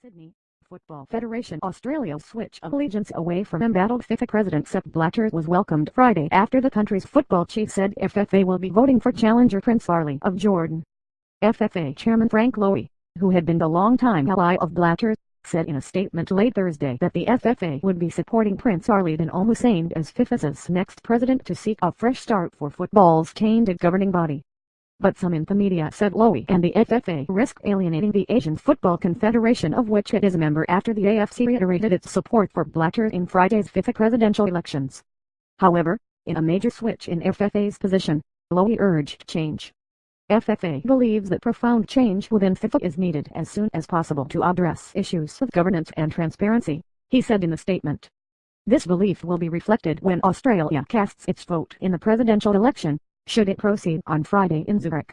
Sydney, Football Federation Australia's switch of allegiance away from embattled FIFA president Sepp Blatter was welcomed Friday after the country's football chief said FFA will be voting for challenger Prince Ali of Jordan. FFA chairman Frank Lowy, who had been the longtime ally of Blatter, said in a statement late Thursday that the FFA would be supporting Prince Ali bin Al-Hussein as FIFA's next president to seek a fresh start for football's tainted governing body. But some in the media said Lowy and the FFA risk alienating the Asian Football Confederation, of which it is a member, after the AFC reiterated its support for Blatter in Friday's FIFA presidential elections. However, in a major switch in FFA's position, Lowy urged change. FFA believes that profound change within FIFA is needed as soon as possible to address issues of governance and transparency, he said in the statement. This belief will be reflected when Australia casts its vote in the presidential election, should it proceed on Friday in Zurich.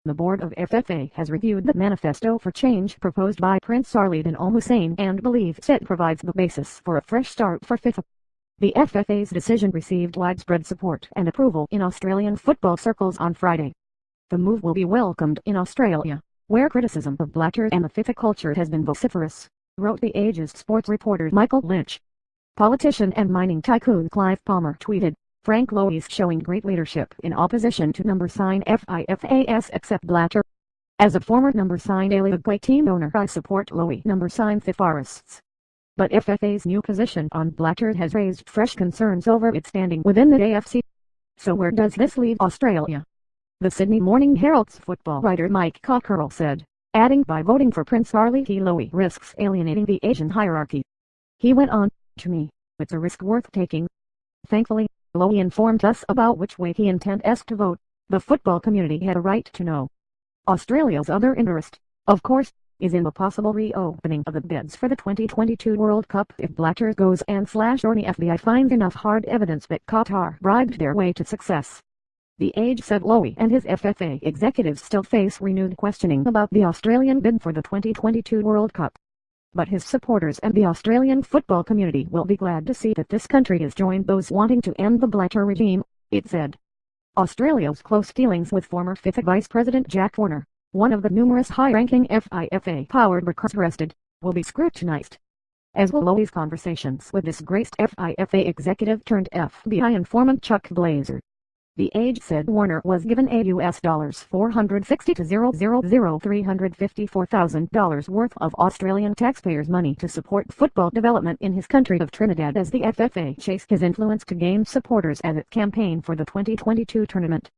The board of FFA has reviewed the manifesto for change proposed by Prince Ali bin Al-Hussein and believes it provides the basis for a fresh start for FIFA. The FFA's decision received widespread support and approval in Australian football circles on Friday. The move will be welcomed in Australia, where criticism of Blatter and the FIFA culture has been vociferous, wrote The Age's sports reporter Michael Lynch. Politician and mining tycoon Clive Palmer tweeted, "Frank Lowy's showing great leadership in opposition to #FIFAS except Blatter. As a former #Uruguay team owner, I support Lowy #FIFArists. But FFA's new position on Blatter has raised fresh concerns over its standing within the AFC. So where does this leave Australia?" The Sydney Morning Herald's football writer Mike Cockerell said, adding, "By voting for Prince Ali, Lowy risks alienating the Asian hierarchy." He went on, "To me, it's a risk worth taking. Thankfully, Lowy informed us about which way he intends to vote. The football community had a right to know." Australia's other interest, of course, is in the possible reopening of the bids for the 2022 World Cup if Blatter goes and or the FBI finds enough hard evidence that Qatar bribed their way to success. The Age said Lowy and his FFA executives still face renewed questioning about the Australian bid for the 2022 World Cup. But his supporters and the Australian football community will be glad to see that this country has joined those wanting to end the Blatter regime, it said. Australia's close dealings with former FIFA Vice President Jack Warner, one of the numerous high-ranking FIFA-powered recruits arrested, will be scrutinized, as will Lowy's conversations with disgraced FIFA executive turned FBI informant Chuck Blazer. The Age said Warner was given a $460 to $354,000 worth of Australian taxpayers' money to support football development in his country of Trinidad as the FFA chased his influence to gain supporters as it campaigned for the 2022 tournament.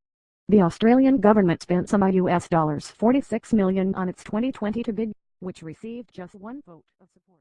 The Australian government spent some $46 million on its 2022 bid, which received just one vote of support.